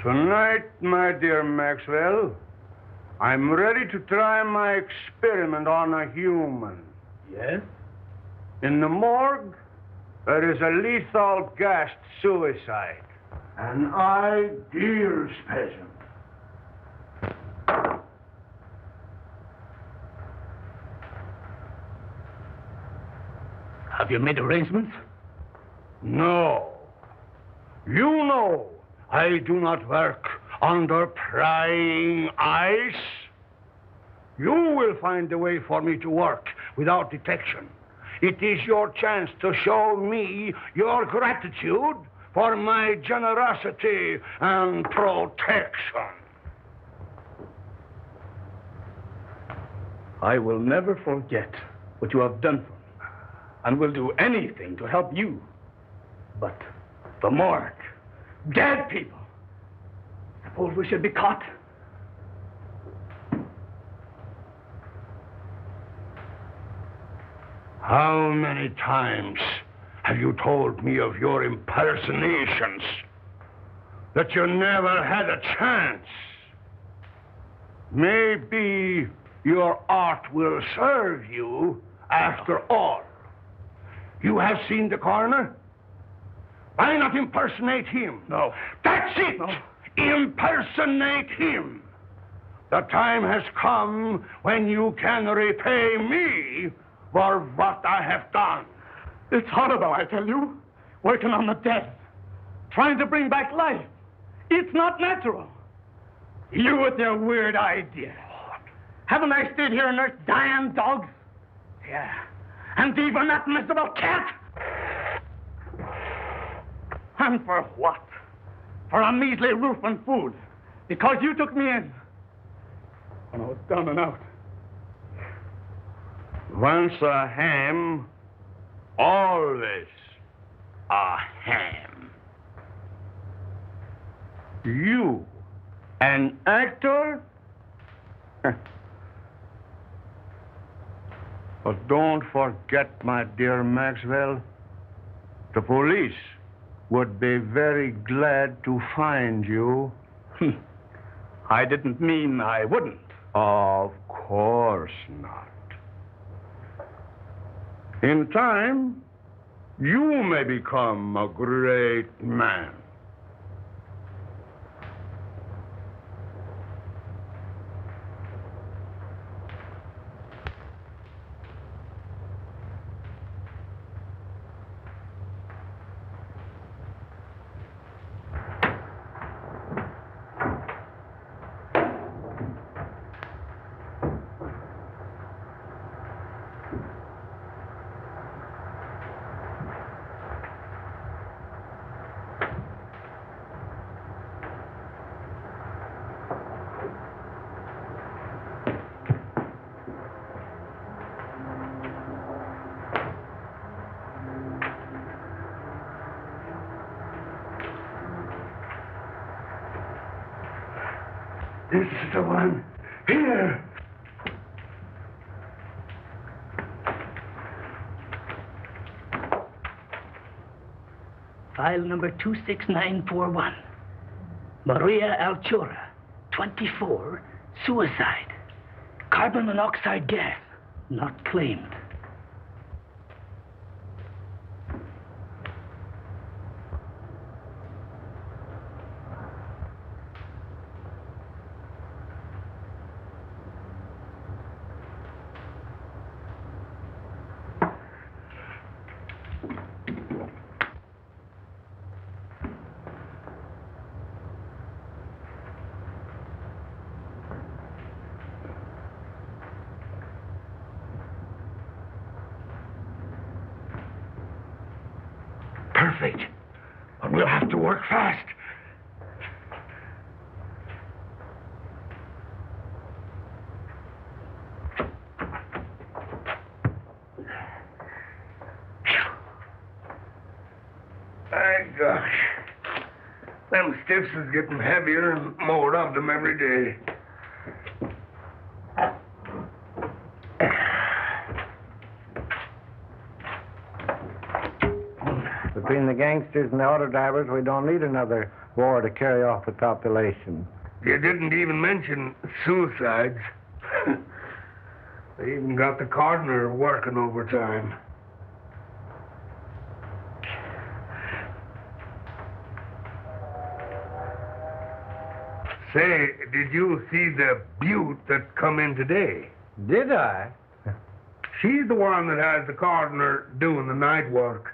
Tonight, my dear Maxwell, I'm ready to try my experiment on a human. Yes? In the morgue, there is a lethal gassed suicide. An ideal specimen. Have you made arrangements? No. You know I do not work under prying eyes. You will find a way for me to work without detection. It is your chance to show me your gratitude for my generosity and protection. I will never forget what you have done for me, and will do anything to help you. But the morgue, dead people. Suppose we should be caught? How many times have you told me of your impersonations? That you never had a chance? Maybe your art will serve you after all. You have seen the coroner? Why not impersonate him? No. That's it! No. Impersonate him! The time has come when you can repay me for what I have done. It's horrible, I tell you. Working on the dead. Trying to bring back life. It's not natural. You with your weird ideas. Haven't I stayed here and nursed dying dogs? Yeah. And even that miserable cat? And for what? For a measly roof and food. Because you took me in. When I was down and out. Once a ham, always a ham. You, an actor? But don't forget, my dear Maxwell, the police would be very glad to find you. I didn't mean I wouldn't. Of course not. In time, you may become a great man. This is the one. Here. File number 26941. Maria Altura, 24, suicide. Carbon monoxide gas, not claimed. Perfect. But we'll have to work fast. My gosh. Them stiffs is getting heavier and more of them every day. Between the gangsters and the auto drivers, we don't need another war to carry off the population. You didn't even mention suicides. They even got the coroner working overtime. Say, did you see the beaut that come in today? Did I? She's the one that has the coroner doing the night work.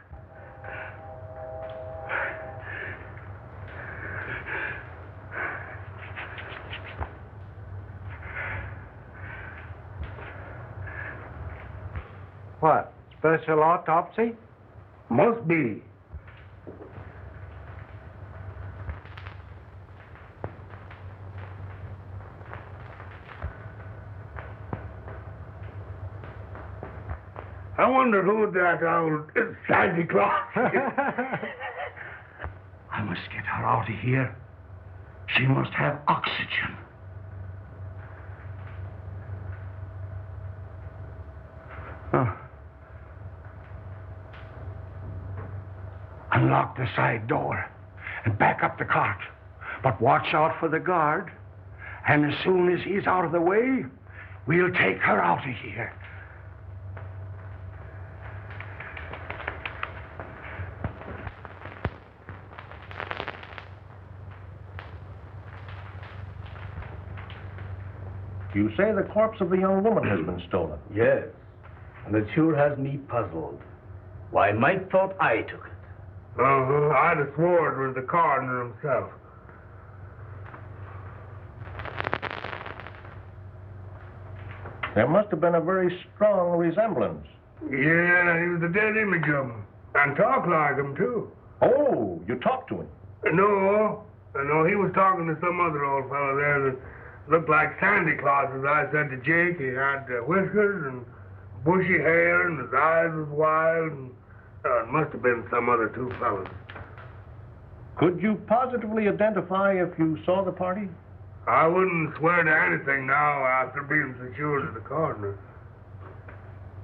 What? Special autopsy? Must be. I wonder who that old Santa Claus is. I must get her out of here. She must have oxygen. Unlock the side door and back up the cart. But watch out for the guard. And as soon as he's out of the way, we'll take her out of here. You say the corpse of the young woman has been stolen? Yes, and it sure has me puzzled. Why, Mike thought I took it. I'd have swore it was the coroner himself. There must have been a very strong resemblance. Yeah, he was the dead image of him. And talked like him, too. Oh, you talked to him? No, he was talking to some other old fellow there that looked like Santa Claus, as I said to Jake. He had whiskers and bushy hair, and his eyes was wild, and it must have been some other two fellas. Could you positively identify if you saw the party? I wouldn't swear to anything now after being secured to the coroner.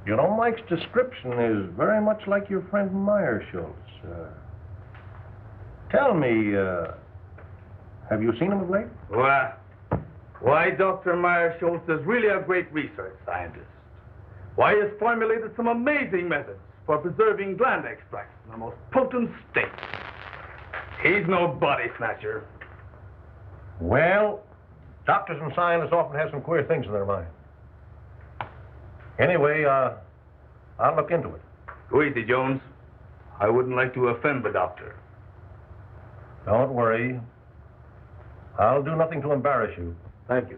You know, Mike's description is very much like your friend Meirschultz. Tell me, have you seen him of late? Why, Dr. Meirschultz is really a great research scientist. Why, he has formulated some amazing methods for preserving gland extracts in the most potent state. He's no body snatcher. Well, doctors and scientists often have some queer things in their mind. Anyway, I'll look into it. Go easy, Jones. I wouldn't like to offend the doctor. Don't worry. I'll do nothing to embarrass you. Thank you.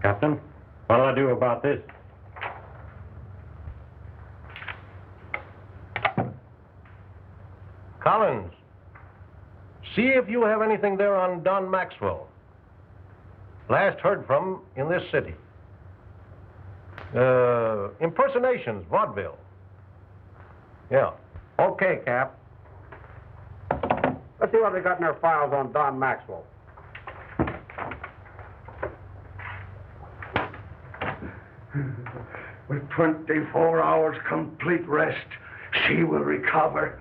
Captain, what'll I do about this? Collins, see if you have anything there on Don Maxwell. Last heard from in this city. Impersonations, vaudeville. Yeah. Okay, Cap. Let's see what they got in their files on Don Maxwell. With 24 hours complete rest, she will recover.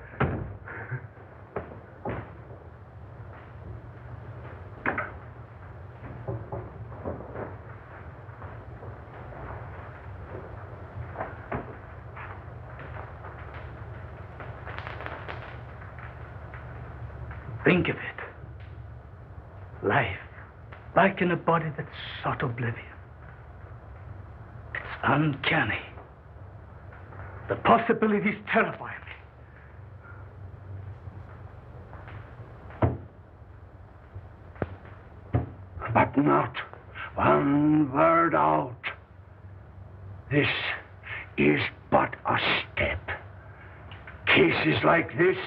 Think of it. Life, like in a body that's sought oblivion. It's uncanny. The possibilities terrify me. But not one word out. This is but a step. Cases like this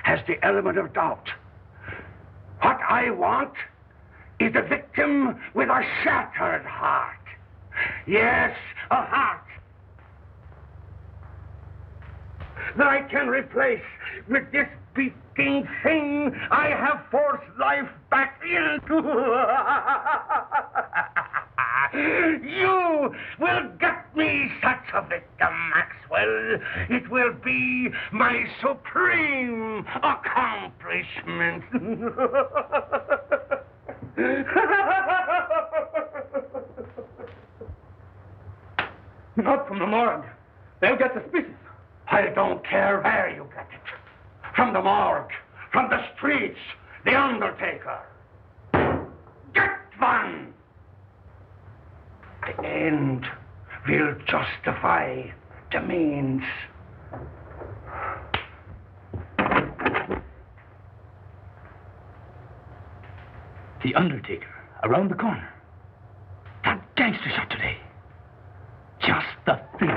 has the element of doubt. What I want is a victim with a shattered heart. Yes, a heart that I can replace with this beating thing I have forced life back into. You will get me such a victim, Maxwell. It will be my supreme accomplishment. Not from the morgue. They'll get suspicious. I don't care where you get it. From the morgue, from the streets, the undertaker. Get one! The end will justify the means. The undertaker, around the corner. That gangster shot today. Just the thing.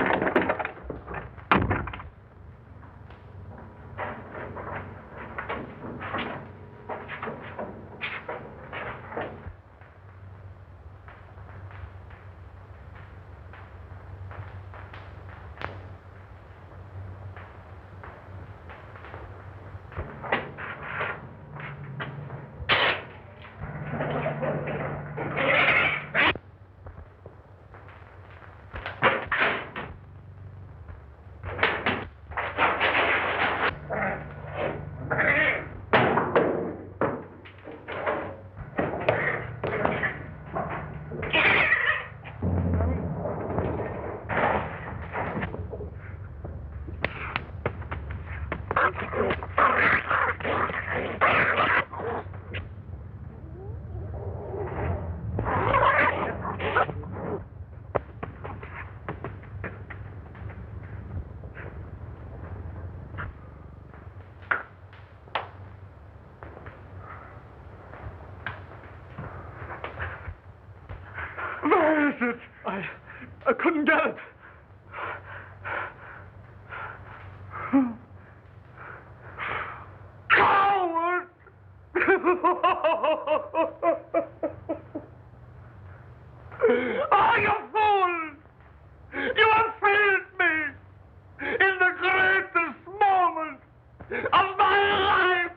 Where is it? I couldn't get it. Coward! Oh, you fool! You have failed me in the greatest moment of my life!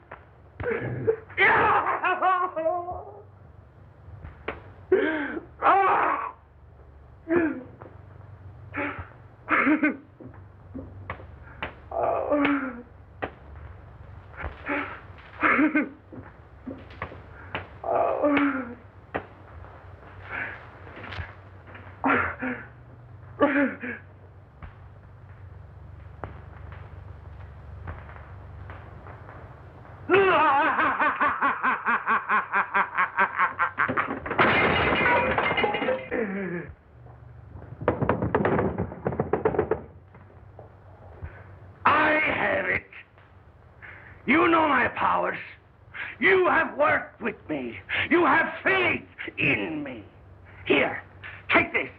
You know my powers. You have worked with me. You have faith in me. Here, take this.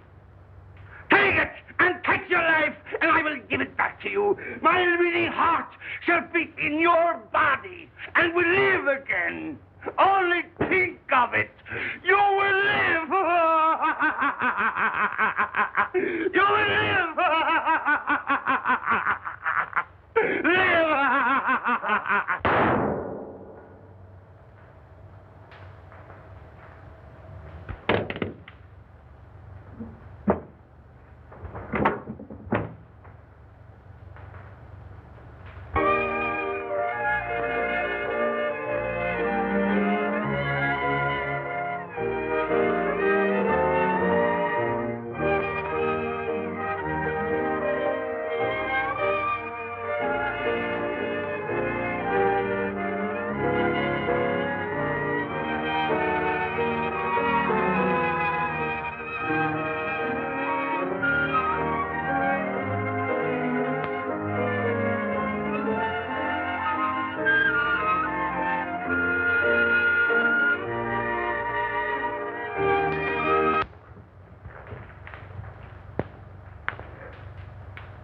Take it and take your life, and I will give it back to you. My living heart shall beat in your body and will live again. Only think of it. You will live. You will live. Live.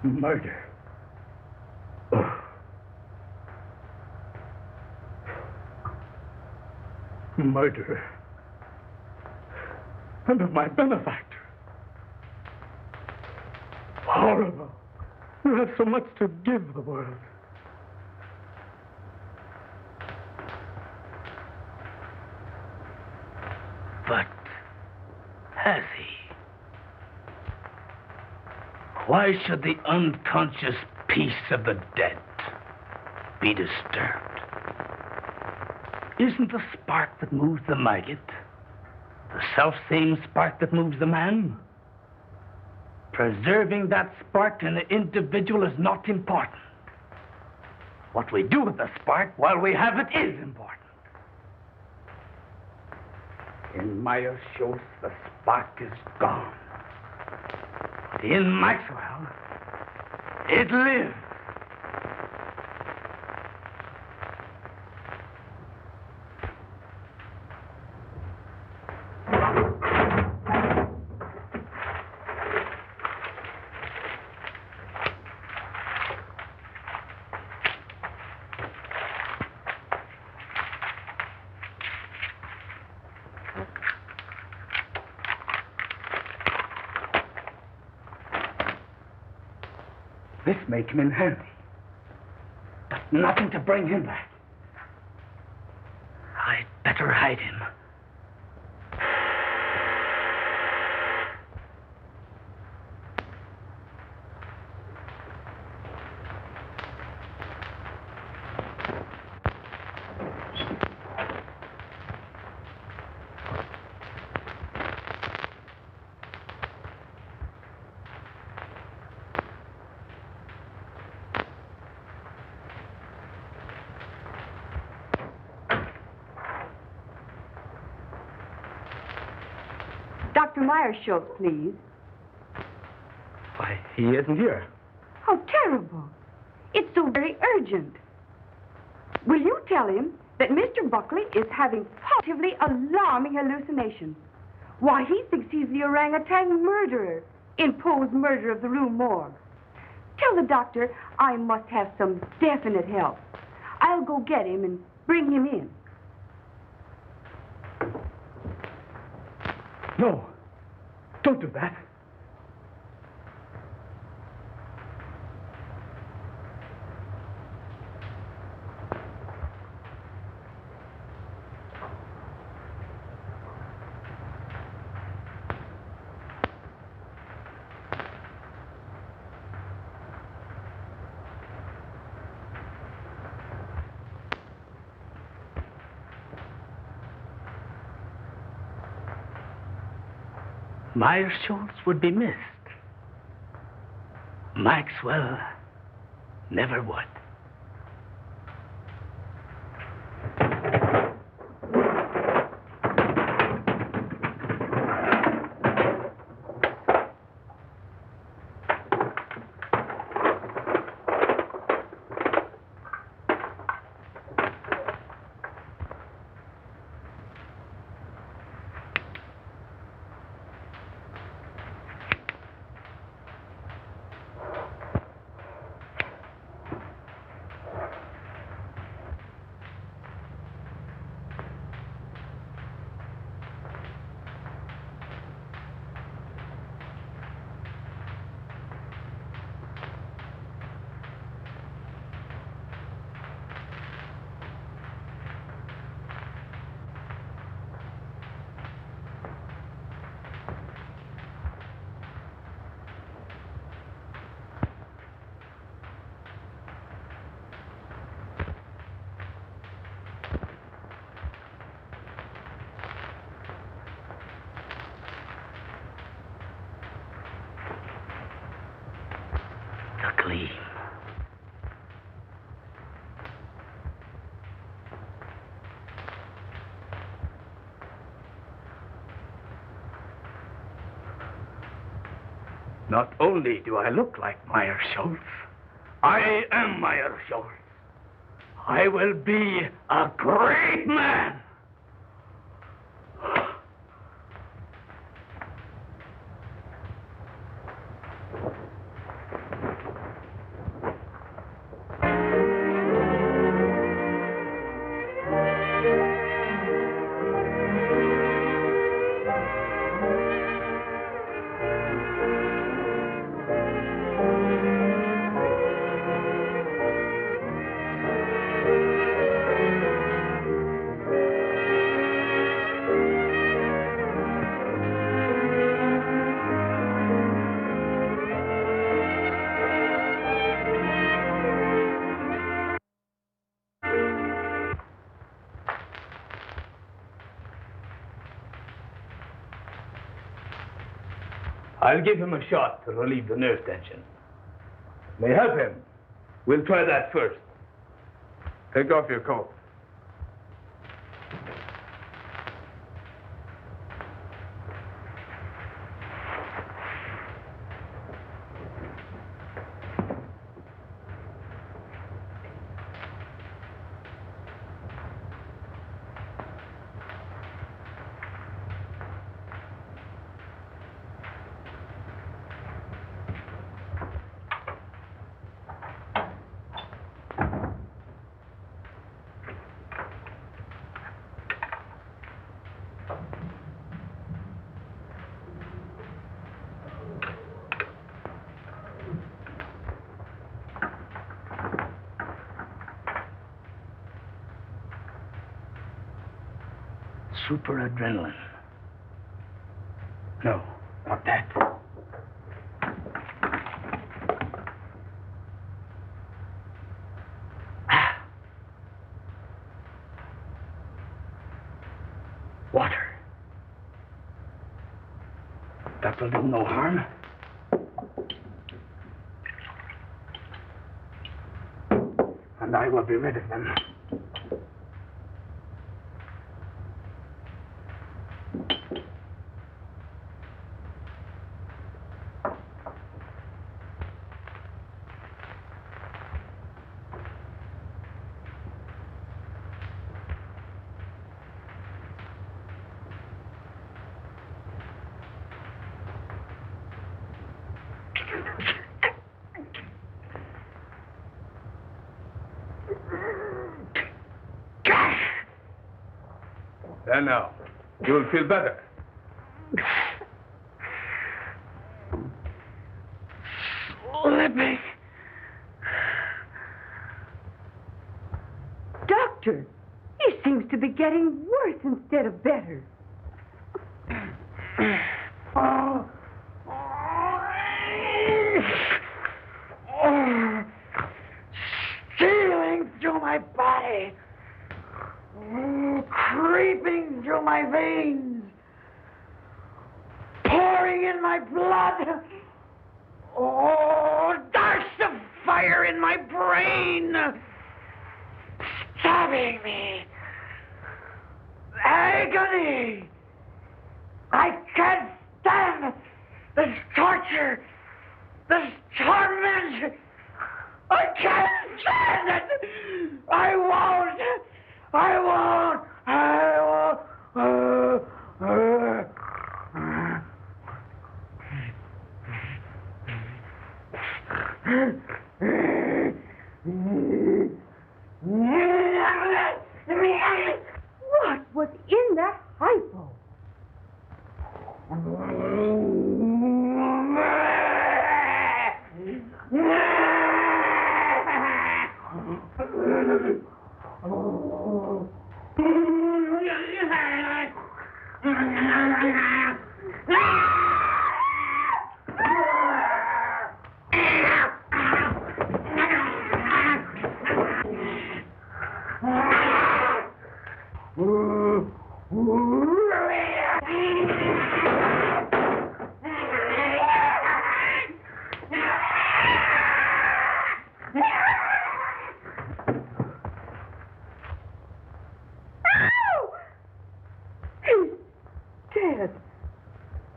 Murder. Oh. Murder. And of my benefactor. Horrible. You have so much to give the world. But has he? Why should the unconscious peace of the dead be disturbed? Isn't the spark that moves the maggot the self-same spark that moves the man? Preserving that spark in the individual is not important. What we do with the spark while we have it is important. In Meirschultz, the spark is gone. In Maxwell, it lives. This may come in handy, but nothing to bring him back. I'd better hide him. Dr. Meirschultz, please. Why, he isn't here. How terrible. It's so very urgent. Will you tell him that Mr. Buckley is having positively alarming hallucinations? Why, he thinks he's the orangutan murderer in Poe's murder of the Rue Morgue. Tell the doctor I must have some definite help. I'll go get him and bring him in. No, don't do that. Meirschultz would be missed. Maxwell never would. Buckley. Not only do I look like Meirschultz, I am Meirschultz. I will be a great man. I'll give him a shot to relieve the nerve tension. May help him. We'll try that first. Take off your coat. Super adrenaline. No, not that. Water. That will do no harm. And I will be rid of them. There now. You will feel better. Slipping. Doctor, he seems to be getting worse instead of better. Stealing through my body. Creeping through my veins, pouring in my blood. Oh, darts of fire in my brain, stabbing me. Agony. I can't stand this torture, this torment. I can't stand it. I won't. I won't. What was in that hypo?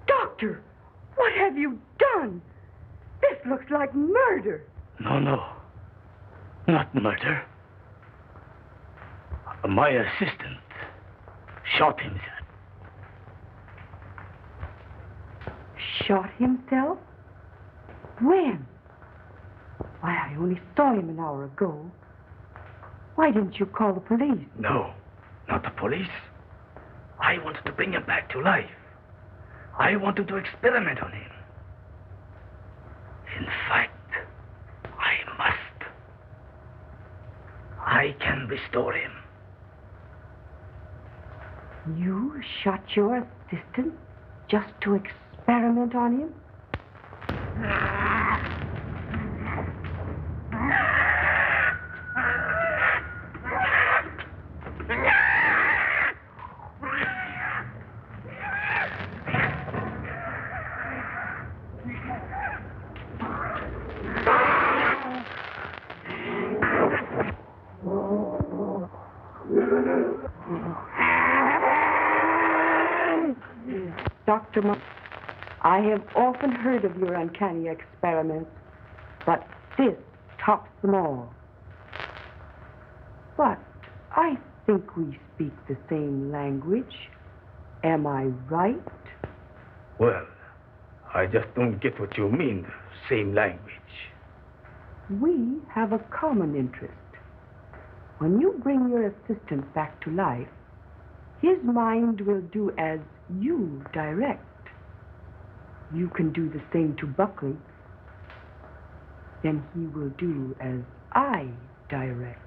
Doctor, what have you done? This looks like murder. No. Not murder. My assistant shot himself. Shot himself? When? Why, I only saw him an hour ago. Why didn't you call the police? No, not the police. I wanted to bring him back to life. I wanted to experiment on him. In fact, I must. I can restore him. You shot your assistant just to experiment on him? Dr. I have often heard of your uncanny experiments, but this tops them all. But I think we speak the same language. Am I right? Well, I just don't get what you mean, same language. We have a common interest. When you bring your assistant back to life, his mind will do as you direct. You can do the same to Buckley. Then he will do as I direct.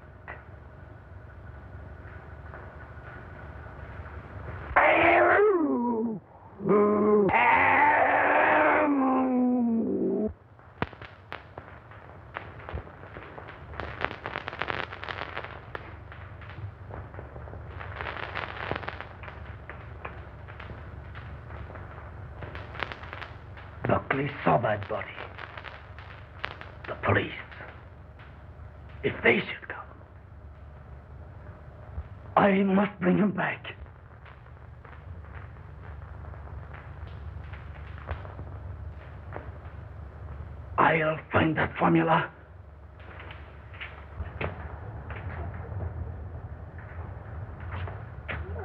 Buckley saw that body. The police. If they should come, I must bring him back. I'll find that formula.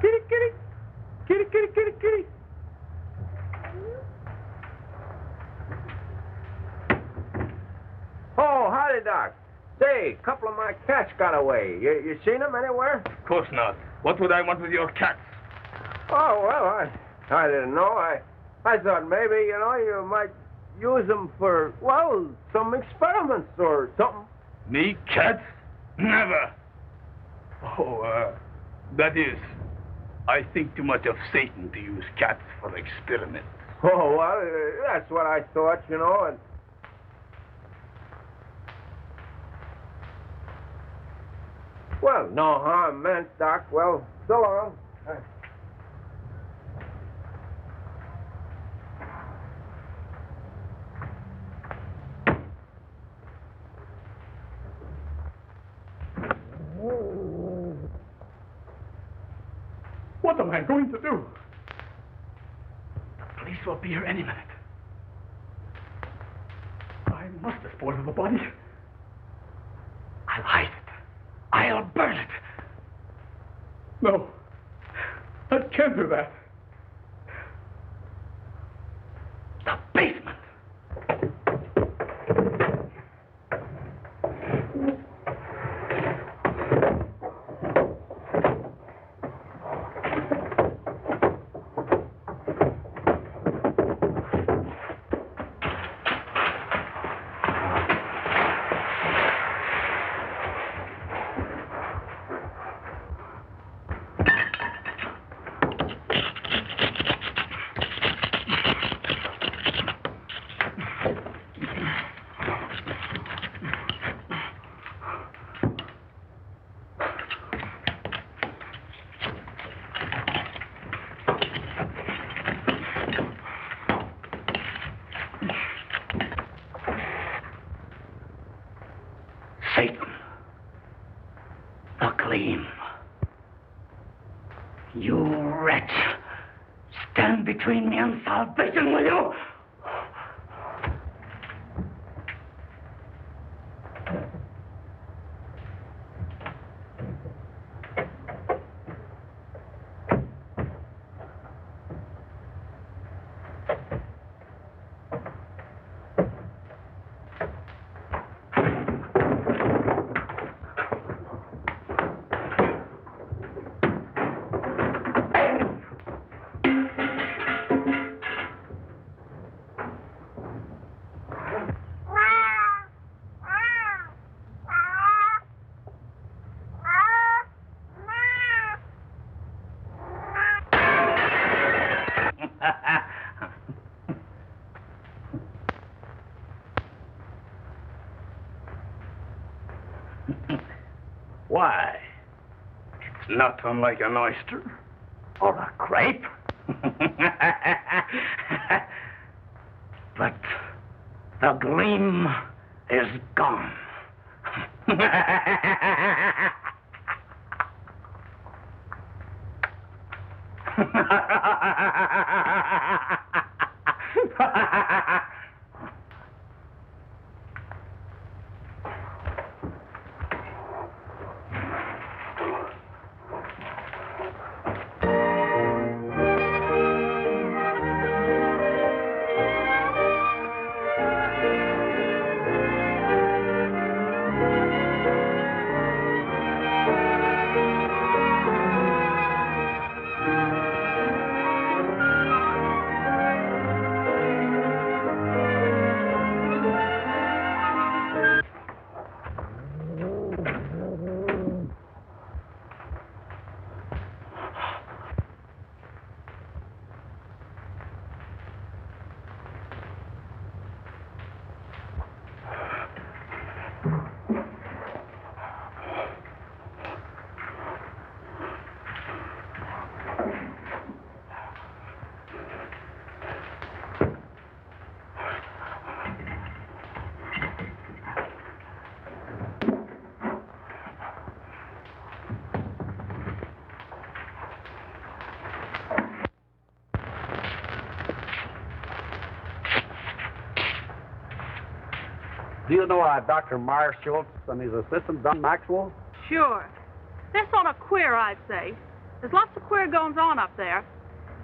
Kitty, kitty. Kitty, kitty, kitty, kitty. Oh, howdy, Doc. Say, a couple of my cats got away. You seen them anywhere? Of course not. What would I want with your cats? Oh, well, I didn't know. I thought maybe, you might use them for, well, some experiments or something. Me, cats? Never. Oh, that is, I think too much of Satan to use cats for experiments. Oh, well, that's what I thought, and... Well, no harm meant, Doc. Well, so long. What am I going to do? The police will be here any minute. I must dispose of the body. I'll hide it. I'll burn it. No, I can't do that. The basement. You wretch! Stand between me and salvation, will you? Why? It's not unlike an oyster or a crepe. But the gleam is gone. Do you know Dr. Meirschultz and his assistant, Don Maxwell? Sure. They're sort of queer, I'd say. There's lots of queer goings-on up there.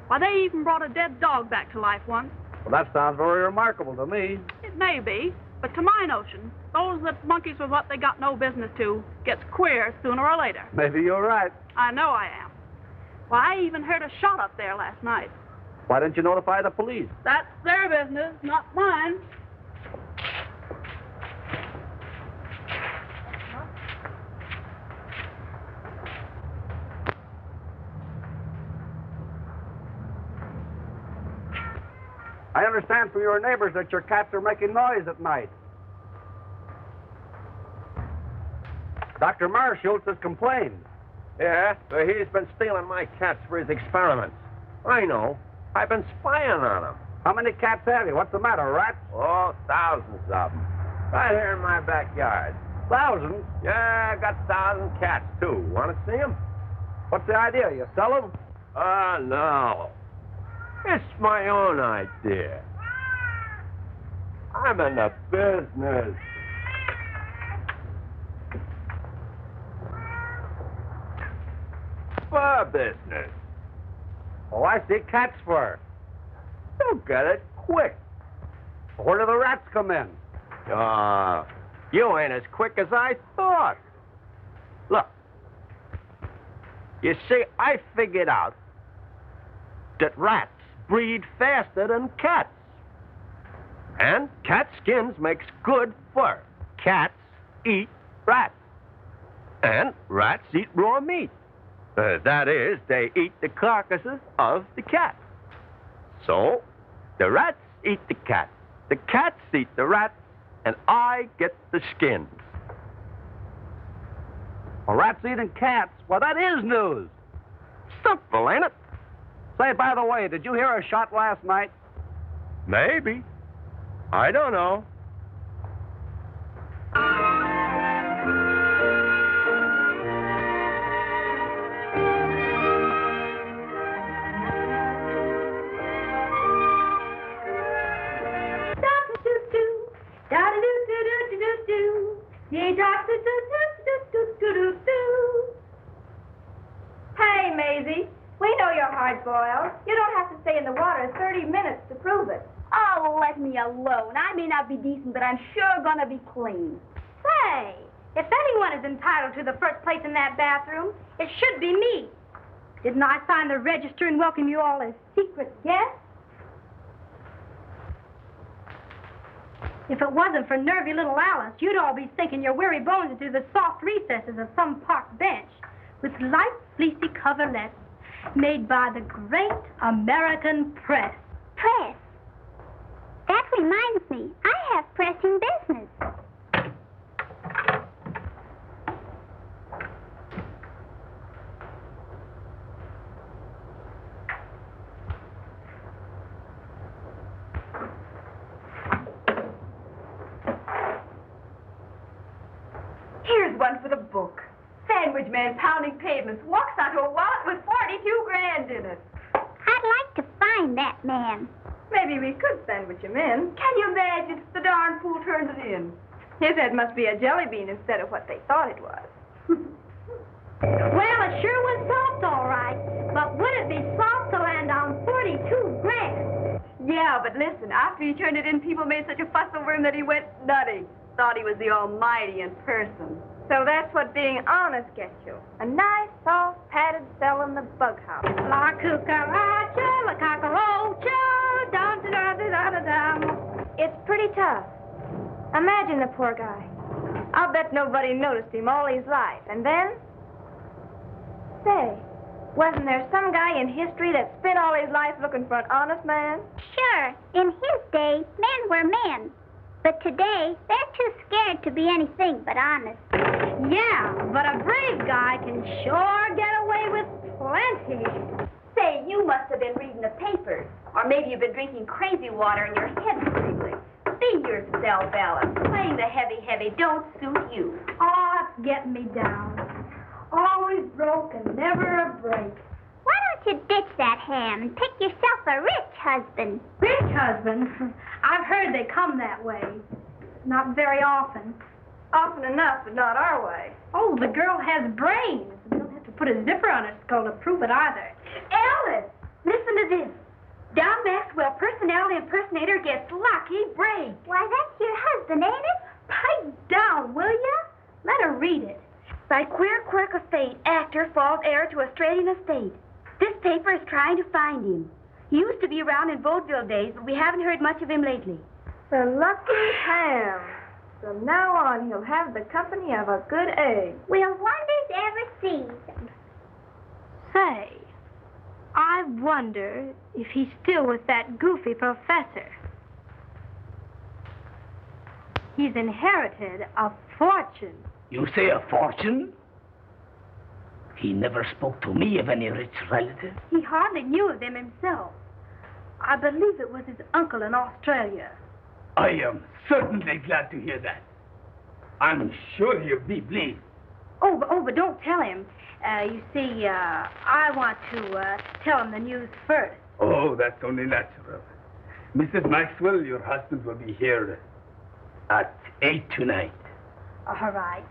Why, they even brought a dead dog back to life once. Well, that sounds very remarkable to me. It may be, but to my notion, those that monkeys with what they got no business to gets queer sooner or later. Maybe you're right. I know I am. Why, I even heard a shot up there last night. Why didn't you notify the police? That's their business, not mine. I understand from your neighbors that your cats are making noise at night. Dr. Meirschultz has complained. Yeah, but he's been stealing my cats for his experiments. I know. I've been spying on him. How many cats have you? What's the matter, rats? Oh, thousands of them. Right here in my backyard. Thousands? Yeah, I got 1,000 cats, too. Want to see them? What's the idea? You sell them? No. It's my own idea. I'm in the business. Fur business. Oh, I see. Cat's fur. You'll get it quick. Where do the rats come in? You ain't as quick as I thought. Look. You see, I figured out that rats breed faster than cats. And cat skins makes good fur. Cats eat rats. And rats eat raw meat. That is, they eat the carcasses of the cats. So, the rats eat the cats. The cats eat the rats, and I get the skins. Well, rats eating cats? Well, that is news. Simple, ain't it? Say, by the way, did you hear a shot last night? Maybe. I don't know. Hey, Maisie, we know you're hard-boiled. You don't have to stay in the water 30 minutes to prove it. Oh, let me alone. I may not be decent, but I'm sure gonna be clean. Say, if anyone is entitled to the first place in that bathroom, it should be me. Didn't I sign the register and welcome you all as secret guests? If it wasn't for nervy little Alice, you'd all be sinking your weary bones into the soft recesses of some park bench with light, fleecy coverlets made by the great American press. Press? That reminds me, I have pressing business. Here's one for the book. Sandwich man pounding pavements walks onto a wallet with 42 grand in it. I'd like to find that man. Maybe we could sandwich him in. Can you imagine? The darn fool turned it in. His head must be a jelly bean instead of what they thought it was. Well, it sure was soft, all right. But would it be soft to land on 42 grand? Yeah, but listen, after he turned it in, people made such a fuss over him that he went nutty. Thought he was the Almighty in person. So that's what being honest gets you. A nice, soft, padded cell in the bug house. La cucaracha, la cockroacha, dum-da-da-da-da-dum. It's pretty tough. Imagine the poor guy. I'll bet nobody noticed him all his life. And then? Say, wasn't there some guy in history that spent all his life looking for an honest man? Sure, in his day, men were men. But today, they're too scared to be anything but honest. Yeah, but a brave guy can sure get away with plenty. Say, you must have been reading the papers. Or maybe you've been drinking crazy water and your head's tingling. Be yourself, Allan. Playing the heavy don't suit you. Oh, it's getting me down. Always broke and never a break. Why don't you ditch that ham and pick yourself a rich husband? Rich husband? I've heard they come that way. Not very often. Often enough, but not our way. Oh, the girl has brains. We don't have to put a zipper on her skull to prove it either. Alice, listen to this. Don Maxwell, personality impersonator, gets lucky break. Why, that's your husband, ain't it? Pipe down, will ya? Let her read it. By queer quirk of fate, actor falls heir to Australian estate. This paper is trying to find him. He used to be around in vaudeville days, but we haven't heard much of him lately. The lucky ham. From now on, he'll have the company of a good egg. Will wonders ever cease? Say, I wonder if he's still with that goofy professor. He's inherited a fortune. You say a fortune? He never spoke to me of any rich relative. He hardly knew of them himself. I believe it was his uncle in Australia. I am certainly glad to hear that. I'm sure he'll be pleased. Oh, but don't tell him. You see, I want to tell him the news first. Oh, that's only natural. Mrs. Maxwell, your husband will be here at 8 tonight. All right.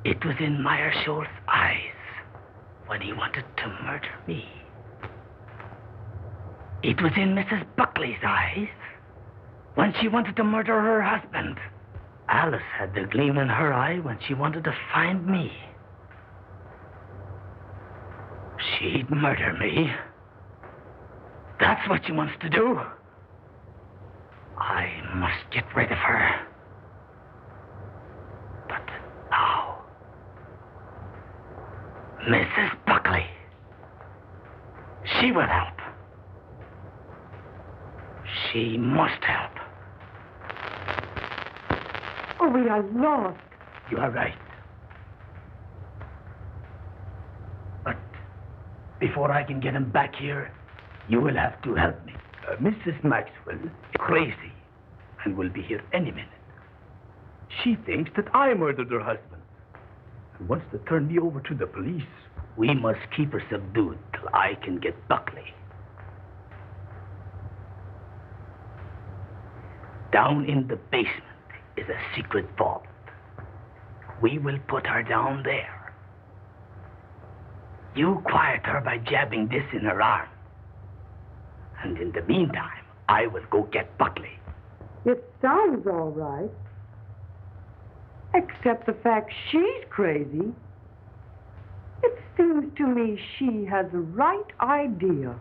It was in Meirschultz's eyes when he wanted to murder me. It was in Mrs. Buckley's eyes when she wanted to murder her husband. Alice had the gleam in her eye when she wanted to find me. She'd murder me. That's what she wants to do. I must get rid of her. But how? Mrs. Buckley. She will help. She must help. Oh, we are lost. You are right. But before I can get him back here, you will have to help me. Mrs. Maxwell is crazy and will be here any minute. She thinks that I murdered her husband and wants to turn me over to the police. We must keep her subdued till I can get Buckley. Down in the basement is a secret vault. We will put her down there. You quiet her by jabbing this in her arm. And in the meantime, I will go get Buckley. It sounds all right. Except the fact she's crazy. It seems to me she has the right idea.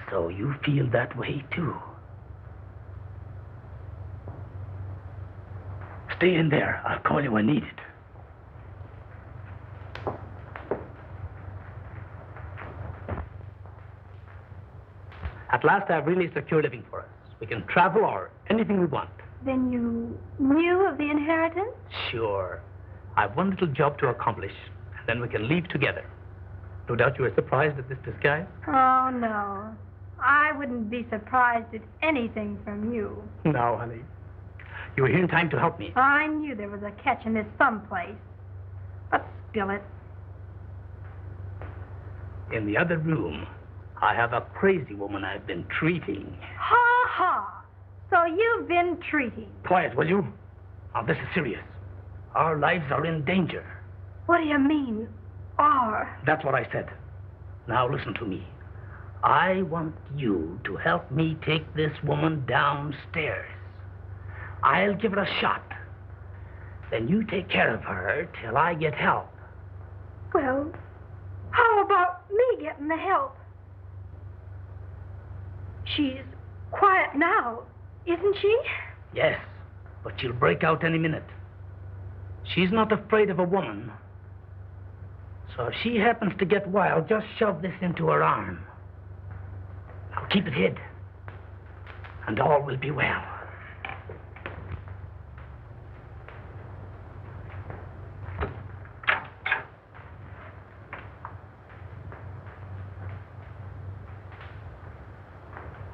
So you feel that way, too? Stay in there. I'll call you when needed. At last, I've really secured living for us. We can travel or anything we want. Then you knew of the inheritance? Sure. I've one little job to accomplish, and then we can leave together. No doubt you were surprised at this disguise? Oh, no. I wouldn't be surprised at anything from you. Now, honey, You were here in time to help me. I knew there was a catch in this someplace. But spill it. In the other room, I have a crazy woman I've been treating. Ha ha! So you've been treating. Quiet, will you? Now, this is serious. Our lives are in danger. What do you mean, are? That's what I said. Now, listen to me. I want you to help me take this woman downstairs. I'll give her a shot. Then you take care of her till I get help. Well, how about me getting the help? She's quiet now, isn't she? Yes, but she'll break out any minute. She's not afraid of a woman. So if she happens to get wild, just shove this into her arm. Now keep it hid, and all will be well.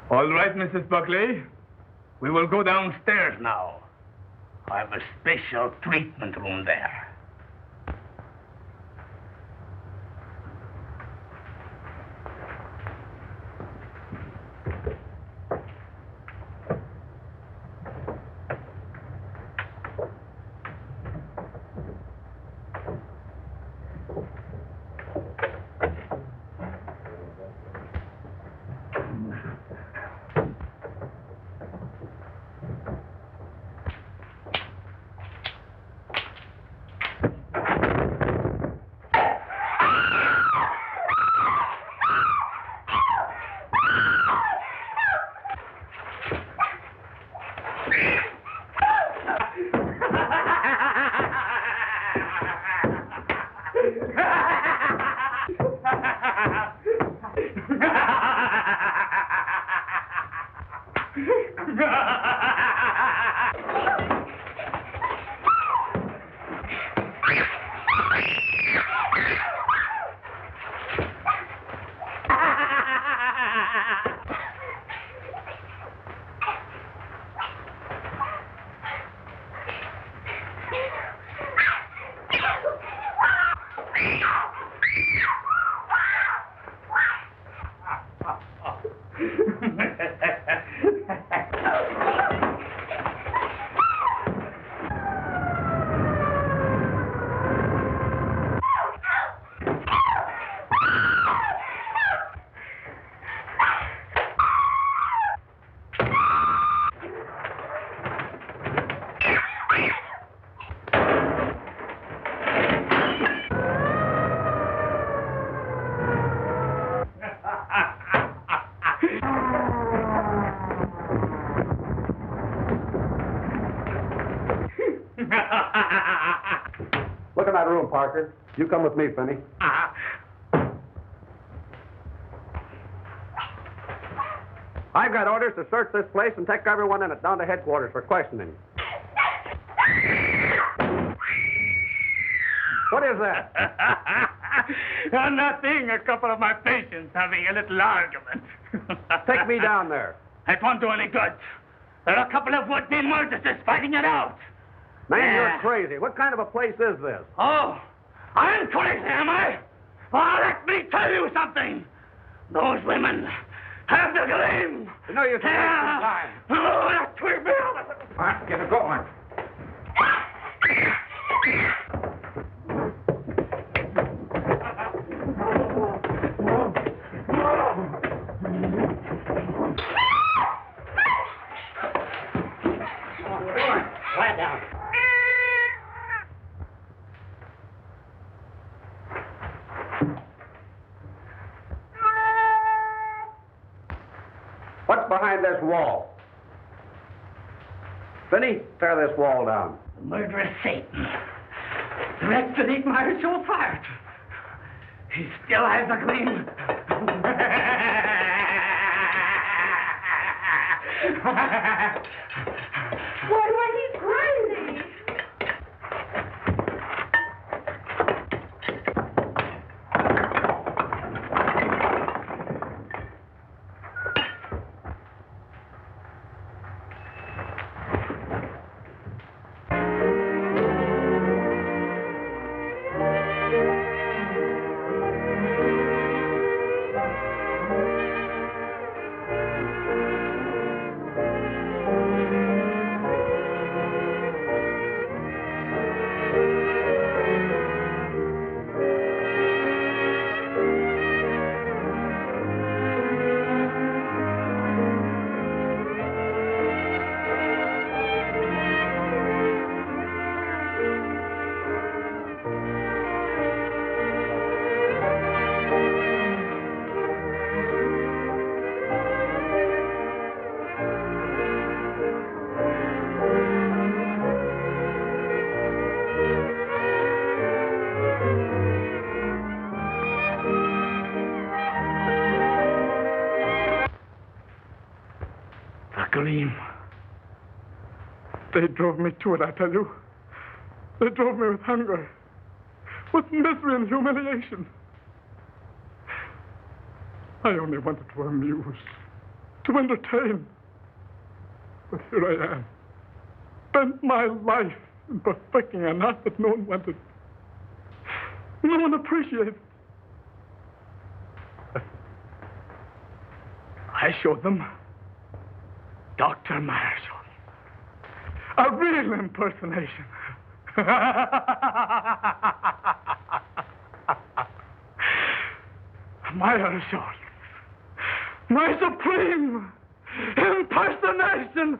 All right, Mrs. Buckley. We will go downstairs now. I have a special treatment room there. Look in that room, Parker. You come with me, Finney. I've got orders to search this place and take everyone in it down to headquarters for questioning. What is that? Nothing. A couple of my patients having a little argument. Take me down there. It won't do any good. There are a couple of would-be murderers fighting it out. Man, you're crazy. What kind of a place is this? Oh, I'm crazy, am I? Well, let me tell you something. Those women have the gleam. No use wasting time. Oh, that will be. All right, get it going. Quiet down. What's behind this wall? Finney, tear this wall down. The murderous Satan. The wretch that ate Meirschultz heart. He still has a gleam. Why, he's crazy. They drove me to it, I tell you. They drove me with hunger, with misery and humiliation. I only wanted to amuse, to entertain. But here I am, spent my life in perfecting an art that no one wanted. No one appreciated. I showed them Dr. Meirschultz, a real impersonation. Meirschultz, my supreme impersonation.